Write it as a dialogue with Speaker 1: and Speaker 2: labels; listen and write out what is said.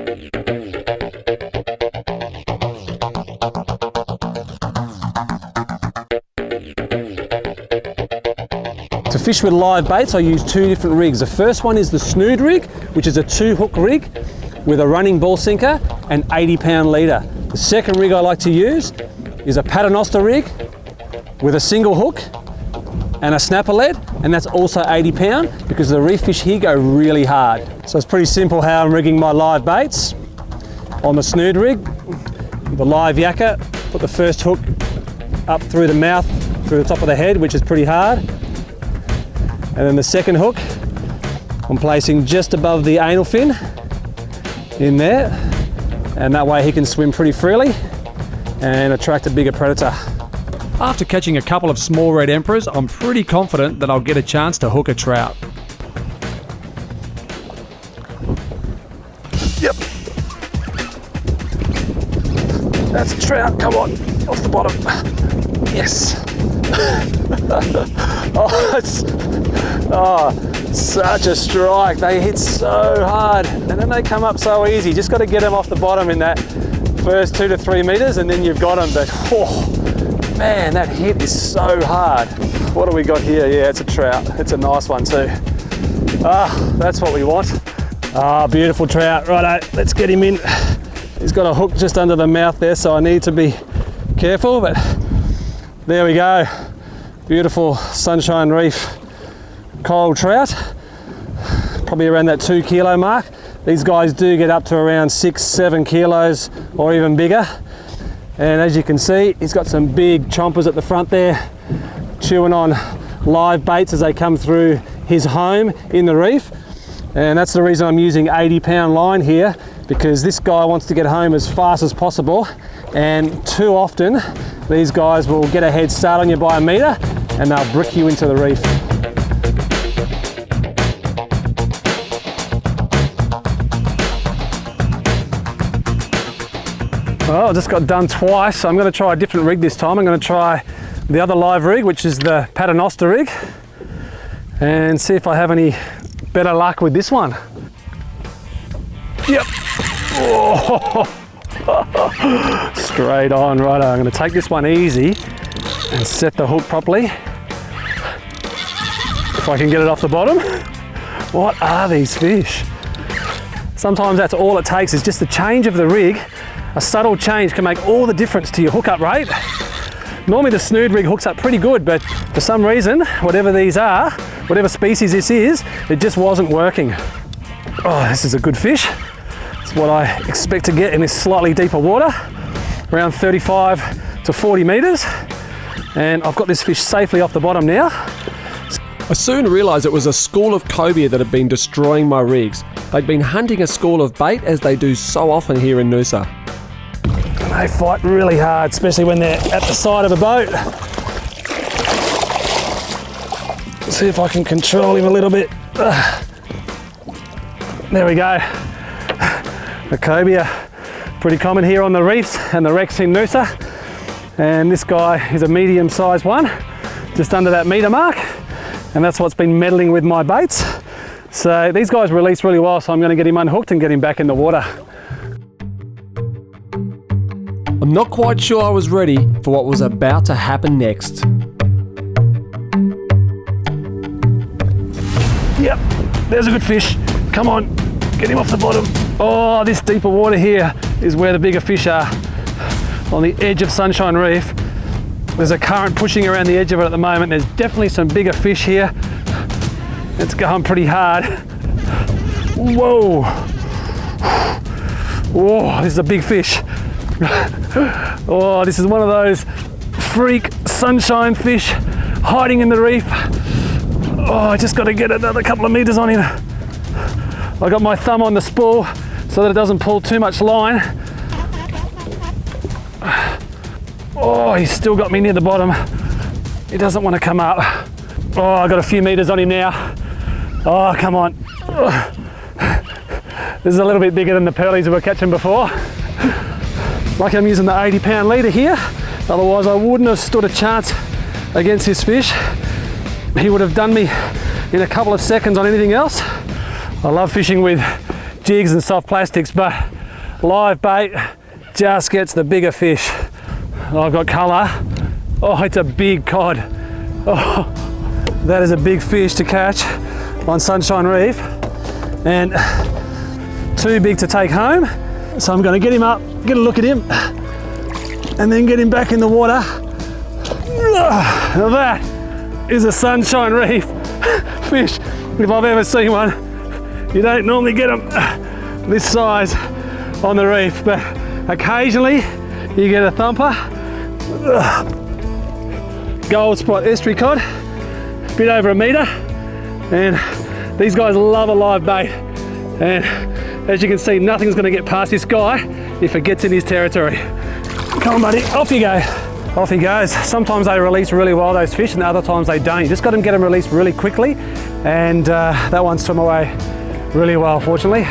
Speaker 1: To fish with live baits, I use two different rigs. The first one is the Snood rig, which is a 2-hook rig with a running ball sinker and 80-pound leader. The second rig I like to use is a Paternoster rig with a single hook and a snapper lead, and that's also 80-pound because the reef fish here go really hard. So it's pretty simple how I'm rigging my live baits. On the Snood rig, the live yakka, put the first hook up through the mouth, through the top of the head, which is pretty hard. And then the second hook, I'm placing just above the anal fin in there, and that way he can swim pretty freely and attract a bigger predator.
Speaker 2: After catching a couple of small red emperors, I'm pretty confident that I'll get a chance to hook a trout.
Speaker 1: Yep. That's a trout, come on, off the bottom. Yes. Such a strike. They hit so hard and then they come up so easy. Just got to get them off the bottom in that first 2 to 3 meters and then you've got them. But man, that hit is so hard. What do we got here? Yeah, it's a trout. It's a nice one too. That's what we want. Beautiful trout. Righto, let's get him in. He's got a hook just under the mouth there, so I need to be careful, but there we go. Beautiful Sunshine Reef coral trout. Probably around that 2 kilo mark. These guys do get up to around 6-7 kilos or even bigger. And as you can see, he's got some big chompers at the front there, chewing on live baits as they come through his home in the reef. And that's the reason I'm using 80-pound line here, because this guy wants to get home as fast as possible. And too often, these guys will get a head start on you by a meter and they'll brick you into the reef. Well, I just got done twice, so I'm going to try a different rig this time. I'm going to try the other live rig, which is the Paternoster rig, and see if I have any better luck with this one. Yep. Oh. Straight on, righto. I'm going to take this one easy and set the hook properly. If I can get it off the bottom. What are these fish? Sometimes that's all it takes, is just the change of the rig. A subtle change can make all the difference to your hookup rate. Normally the Snood rig hooks up pretty good, but for some reason, whatever these are, whatever species this is, it just wasn't working. Oh, this is a good fish. It's what I expect to get in this slightly deeper water, around 35 to 40 meters. And I've got this fish safely off the bottom now.
Speaker 2: I soon realised it was a school of cobia that had been destroying my rigs. They'd been hunting a school of bait, as they do so often here in Noosa.
Speaker 1: They fight really hard, especially when they're at the side of a boat. Let's see if I can control him a little bit. There we go. The cobia, pretty common here on the reefs and the wrecks in Noosa. And this guy is a medium-sized one, just under that meter mark. And that's what's been meddling with my baits. So these guys release really well, so I'm going to get him unhooked and get him back in the water.
Speaker 2: I'm not quite sure I was ready for what was about to happen next.
Speaker 1: Yep, there's a good fish. Come on, get him off the bottom. Oh, this deeper water here is where the bigger fish are. On the edge of Sunshine Reef. There's a current pushing around the edge of it at the moment. There's definitely some bigger fish here. It's going pretty hard. Whoa. Whoa, this is a big fish. Oh, this is one of those freak sunshine fish hiding in the reef. Oh, I just got to get another couple of meters on him. I got my thumb on the spool so that it doesn't pull too much line. Oh, he's still got me near the bottom. He doesn't want to come up. Oh, I got a few meters on him now. Oh, come on. This is a little bit bigger than the pearlies we were catching before. Lucky I'm using the 80-pound leader here. Otherwise, I wouldn't have stood a chance against this fish. He would have done me in a couple of seconds on anything else. I love fishing with jigs and soft plastics, but live bait just gets the bigger fish. I've got colour. Oh, it's a big cod. Oh, that is a big fish to catch on Sunshine Reef, and too big to take home. So I'm going to get him up, get a look at him, and then get him back in the water. Now that is a Sunshine Reef fish, if I've ever seen one. You don't normally get them this size on the reef, but occasionally you get a thumper. Gold spot estuary cod, bit over a metre, and these guys love a live bait, and as you can see, nothing's going to get past this guy if it gets in his territory. Come on, buddy, off you go. Off he goes. Sometimes they release really well, those fish, and other times they don't. You just got to get them released really quickly, and that one swam away really well, fortunately.